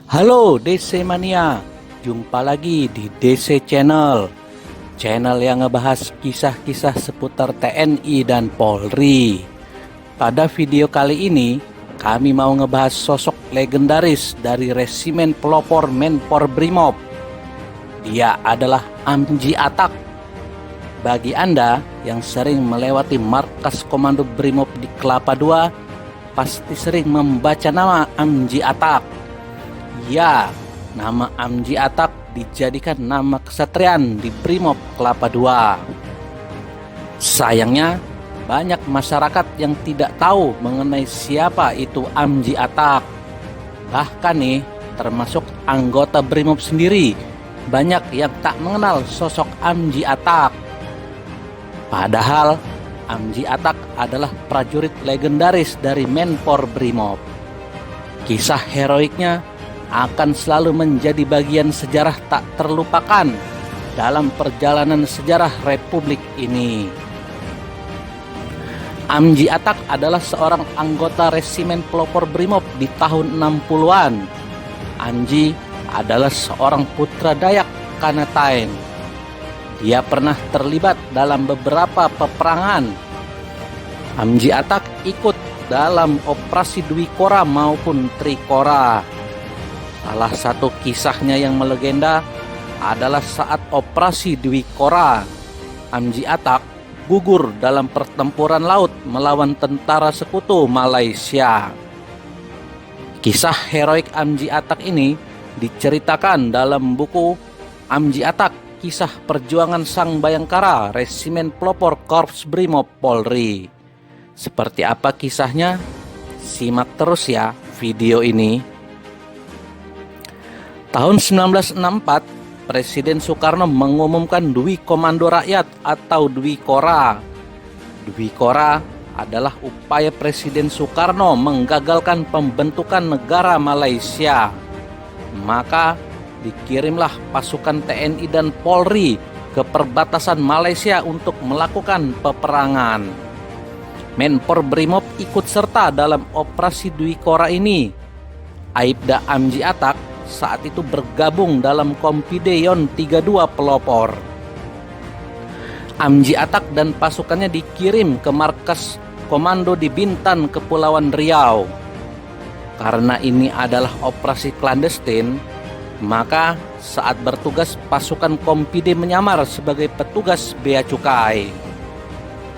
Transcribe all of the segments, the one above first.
Halo DC Mania, jumpa lagi di DC Channel yang ngebahas kisah-kisah seputar TNI dan Polri. Pada video kali ini, kami mau ngebahas sosok legendaris dari Resimen Pelopor Menpor Brimob. Dia adalah Amji Atak. Bagi Anda yang sering melewati markas Komando Brimob di Kelapa II, pasti sering membaca nama Amji Atak. Ya, nama Amji Atak dijadikan nama kesatrian di Brimob Kelapa II. Sayangnya, banyak masyarakat yang tidak tahu mengenai siapa itu Amji Atak. Bahkan nih, termasuk anggota Brimob sendiri, banyak yang tak mengenal sosok Amji Atak. Padahal, Amji Atak adalah prajurit legendaris dari Menpor Brimob. Kisah heroiknya akan selalu menjadi bagian sejarah tak terlupakan dalam perjalanan sejarah Republik ini. Amji Atak adalah seorang anggota Resimen Pelopor Brimob di tahun 60-an. Amji adalah seorang putra Dayak Kanatain. Dia pernah terlibat dalam beberapa peperangan. Amji Atak ikut dalam operasi Dwi Kora maupun Trikora. Salah satu kisahnya yang melegenda adalah saat operasi Dwi Kora, Amji Atak gugur dalam pertempuran laut melawan tentara sekutu Malaysia. Kisah heroik Amji Atak ini diceritakan dalam buku Amji Atak, Kisah Perjuangan Sang Bayangkara Resimen Pelopor Korps Brimob Polri. Seperti apa kisahnya? Simak terus ya video ini. Tahun 1964, Presiden Soekarno mengumumkan Dwi Komando Rakyat atau Dwi Kora. Dwi Kora adalah upaya Presiden Soekarno menggagalkan pembentukan negara Malaysia. Maka dikirimlah pasukan TNI dan Polri ke perbatasan Malaysia untuk melakukan peperangan. Menpor Brimob ikut serta dalam operasi Dwi Kora ini. Aibda Amji Atak saat itu bergabung dalam Kompide Yon 32 Pelopor. Amji Atak dan pasukannya dikirim ke markas komando di Bintan, Kepulauan Riau. Karena ini adalah operasi klandestin, maka saat bertugas pasukan Kompide menyamar sebagai petugas bea cukai.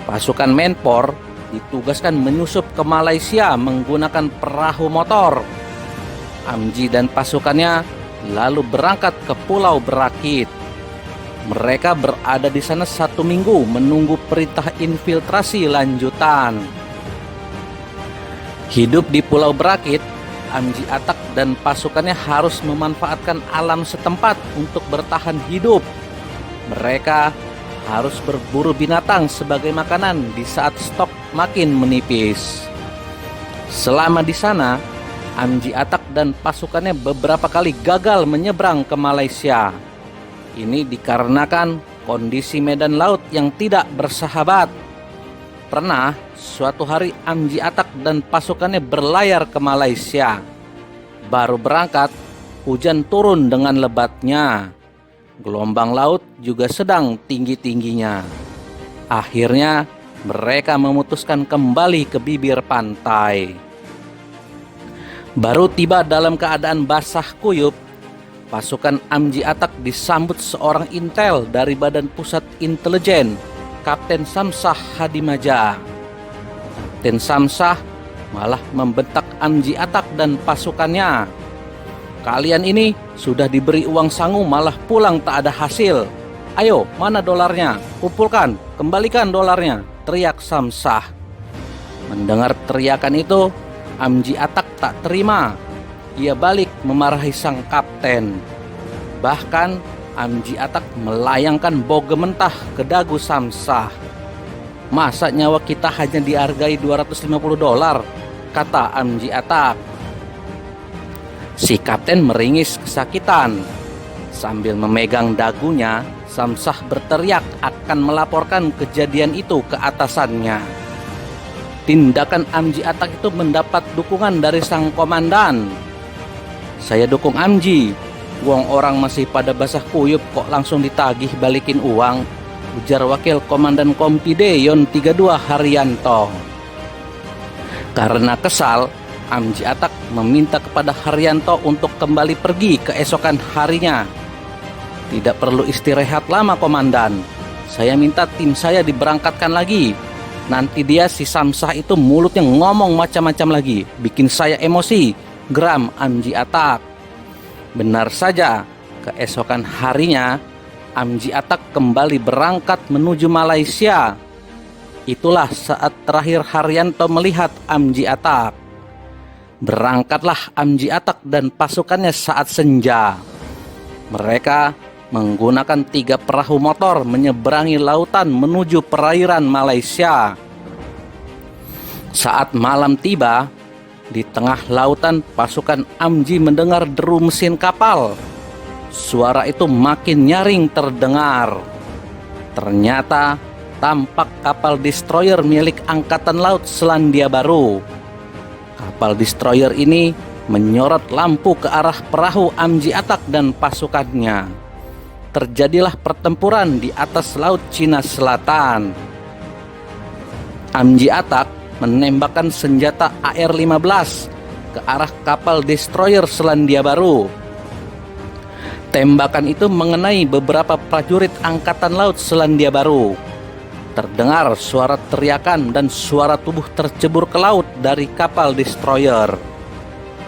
Pasukan Menpor ditugaskan menyusup ke Malaysia menggunakan perahu motor. Amji dan pasukannya lalu berangkat ke Pulau Berakit. Mereka berada di sana 1 minggu menunggu perintah infiltrasi lanjutan. Hidup di Pulau Berakit, Amji Atak dan pasukannya harus memanfaatkan alam setempat untuk bertahan hidup. Mereka harus berburu binatang sebagai makanan di saat stok makin menipis. Selama di sana, Amji Atak dan pasukannya beberapa kali gagal menyeberang ke Malaysia. Ini dikarenakan kondisi medan laut yang tidak bersahabat. Pernah suatu hari Amji Atak dan pasukannya berlayar ke Malaysia. Baru berangkat, hujan turun dengan lebatnya. Gelombang laut juga sedang tinggi-tingginya. Akhirnya mereka memutuskan kembali ke bibir pantai. Baru tiba dalam keadaan basah kuyup, pasukan Amji Atak disambut seorang intel dari Badan Pusat Intelijen, Kapten Samsah Hadimaja. Kapten Samsah malah membentak Amji Atak dan pasukannya. Kalian ini sudah diberi uang sangu malah pulang tak ada hasil. Ayo, mana dolarnya? Kumpulkan, kembalikan dolarnya, teriak Samsah. Mendengar teriakan itu, Amji Atak tak terima. Ia balik memarahi sang kapten. Bahkan Amji Atak melayangkan boge mentah ke dagu Samsah. Masa nyawa kita hanya dihargai $250, kata Amji Atak. Si kapten meringis kesakitan. Sambil memegang dagunya, Samsah berteriak akan melaporkan kejadian itu ke atasannya. Tindakan Amji Atak itu mendapat dukungan dari sang komandan. Saya dukung Amji. Uang orang masih pada basah kuyup kok langsung ditagih balikin uang, ujar Wakil Komandan Kompide Yon 32 Haryanto. Karena kesal, Amji Atak meminta kepada Haryanto untuk kembali pergi keesokan harinya. Tidak perlu istirahat lama, Komandan. Saya minta tim saya diberangkatkan lagi. Nanti dia si Samsah itu mulutnya ngomong macam-macam lagi, bikin saya emosi, geram Amji Atak. Benar saja, keesokan harinya Amji Atak kembali berangkat menuju Malaysia. Itulah saat terakhir Haryanto melihat Amji Atak. Berangkatlah Amji Atak dan pasukannya saat senja. Mereka menggunakan 3 perahu motor menyeberangi lautan menuju perairan Malaysia. Saat malam tiba, di tengah lautan pasukan Amji mendengar deru mesin kapal. Suara itu makin nyaring terdengar. Ternyata tampak kapal destroyer milik Angkatan Laut Selandia Baru. Kapal destroyer ini menyorot lampu ke arah perahu Amji Atak dan pasukannya. Terjadilah pertempuran di atas laut Cina Selatan. Amji Atak menembakkan senjata AR-15 ke arah kapal destroyer Selandia Baru. Tembakan itu mengenai beberapa prajurit Angkatan Laut Selandia Baru. Terdengar suara teriakan dan suara tubuh tercebur ke laut dari kapal destroyer.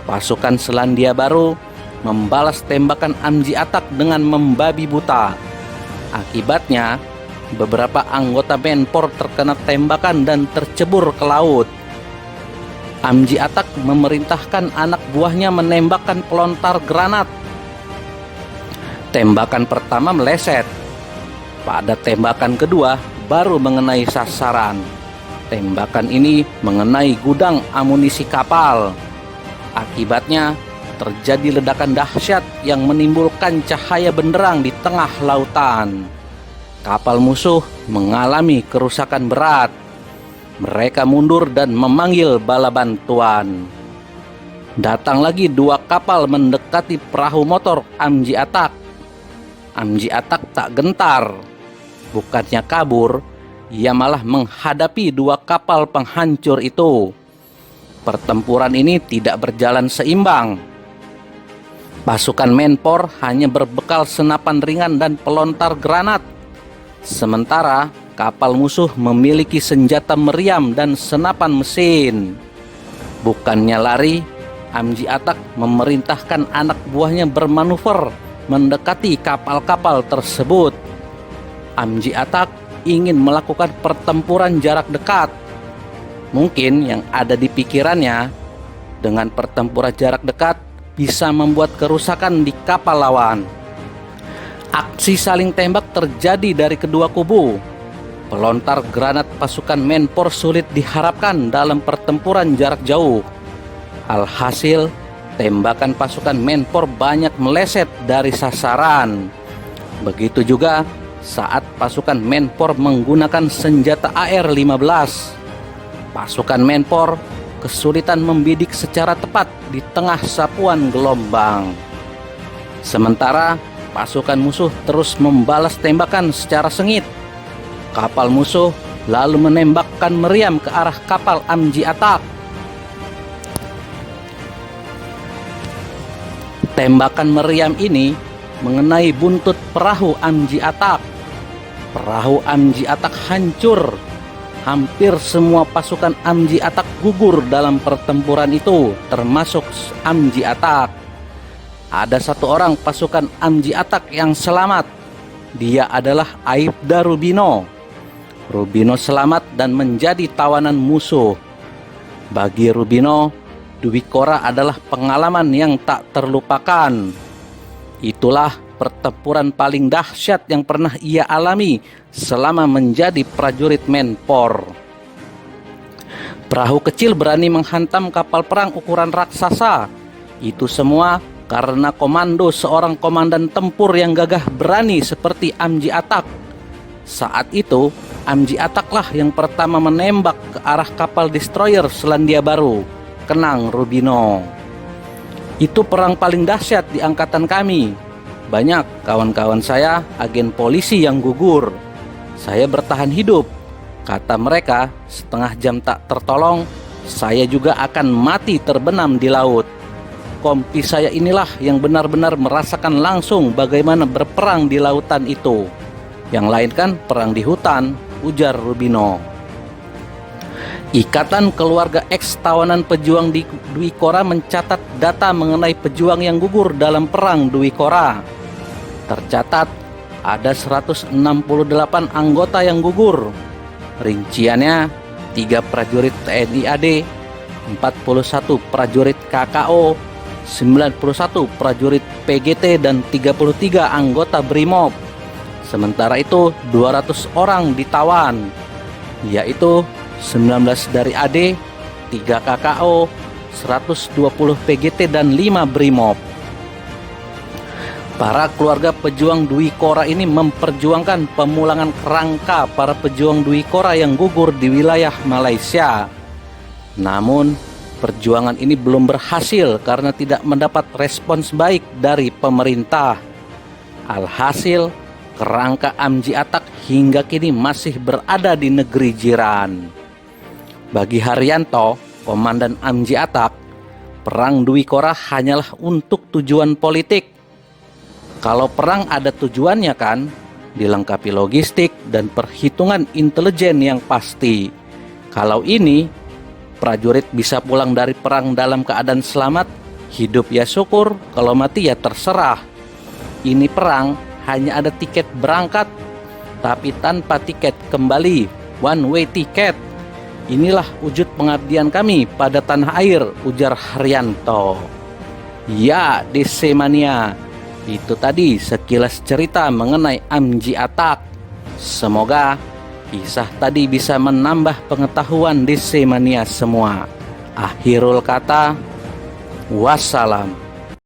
Pasukan Selandia Baru membalas tembakan Amji Atak dengan membabi buta. Akibatnya, beberapa anggota Menpor terkena tembakan dan tercebur ke laut. Amji Atak memerintahkan anak buahnya menembakkan pelontar granat. Tembakan pertama meleset. Pada tembakan kedua baru mengenai sasaran. Tembakan ini mengenai gudang amunisi kapal. Akibatnya terjadi ledakan dahsyat yang menimbulkan cahaya benderang di tengah lautan. Kapal musuh mengalami kerusakan berat. Mereka mundur dan memanggil bala bantuan. Datang lagi 2 kapal mendekati perahu motor Amji Atak. Amji Atak tak gentar. Bukannya kabur, ia malah menghadapi 2 kapal penghancur itu. Pertempuran ini tidak berjalan seimbang. Pasukan Menpor hanya berbekal senapan ringan dan pelontar granat. Sementara kapal musuh memiliki senjata meriam dan senapan mesin. Bukannya lari, Amji Atak memerintahkan anak buahnya bermanuver mendekati kapal-kapal tersebut. Amji Atak ingin melakukan pertempuran jarak dekat. Mungkin yang ada di pikirannya, dengan pertempuran jarak dekat bisa membuat kerusakan di kapal lawan. Aksi saling tembak terjadi dari kedua kubu. Pelontar granat pasukan Menpor sulit diharapkan dalam pertempuran jarak jauh. Alhasil, tembakan pasukan Menpor banyak meleset dari sasaran. Begitu juga saat pasukan Menpor menggunakan senjata AR-15. Pasukan Menpor kesulitan membidik secara tepat di tengah sapuan gelombang. Sementara pasukan musuh terus membalas tembakan secara sengit. Kapal musuh lalu menembakkan meriam ke arah kapal Amji Atak. Tembakan meriam ini mengenai buntut perahu Amji Atak. Perahu Amji Atak hancur. Hampir semua pasukan Amji Atak gugur dalam pertempuran itu, termasuk Amji Atak. Ada 1 orang pasukan Amji Atak yang selamat. Dia adalah Aibda Rubino. Rubino selamat dan menjadi tawanan musuh. Bagi Rubino, Dwi Kora adalah pengalaman yang tak terlupakan. Itulah pertempuran paling dahsyat yang pernah ia alami selama menjadi prajurit Menpor. Perahu kecil berani menghantam kapal perang ukuran raksasa. Itu semua karena komando seorang komandan tempur yang gagah berani seperti Amji Atak. Saat itu, Amji Ataklah yang pertama menembak ke arah kapal destroyer Selandia Baru, kenang Rubino. Itu perang paling dahsyat di angkatan kami. Banyak kawan-kawan saya agen polisi yang gugur. Saya bertahan hidup. Kata mereka, setengah jam tak tertolong, saya juga akan mati terbenam di laut. Kompi saya inilah yang benar-benar merasakan langsung bagaimana berperang di lautan itu. Yang lain kan perang di hutan, ujar Rubino. Ikatan Keluarga Eks Tawanan Pejuang di Dwi Kora mencatat data mengenai pejuang yang gugur dalam perang Dwi Kora. Tercatat ada 168 anggota yang gugur. Rinciannya 3 prajurit TNI AD, 41 prajurit KKO, 91 prajurit PGT dan 33 anggota BRIMOB. Sementara itu 200 orang ditawan, yaitu 19 dari AD, 3 KKO, 120 PGT dan 5 BRIMOB. Para keluarga pejuang Dwi Kora ini memperjuangkan pemulangan kerangka para pejuang Dwi Kora yang gugur di wilayah Malaysia. Namun, perjuangan ini belum berhasil karena tidak mendapat respons baik dari pemerintah. Alhasil, kerangka Amji Atak hingga kini masih berada di negeri jiran. Bagi Haryanto, komandan Amji Atak, perang Dwi Kora hanyalah untuk tujuan politik. Kalau perang ada tujuannya kan, dilengkapi logistik dan perhitungan intelijen yang pasti. Kalau ini, prajurit bisa pulang dari perang dalam keadaan selamat, hidup ya syukur, kalau mati ya terserah. Ini perang hanya ada tiket berangkat, tapi tanpa tiket kembali, one way ticket. Inilah wujud pengabdian kami pada tanah air, ujar Haryanto. Ya, DC Mania, itu tadi sekilas cerita mengenai Amji Atak. Semoga kisah tadi bisa menambah pengetahuan DC Mania semua. Akhirul kata, wassalam.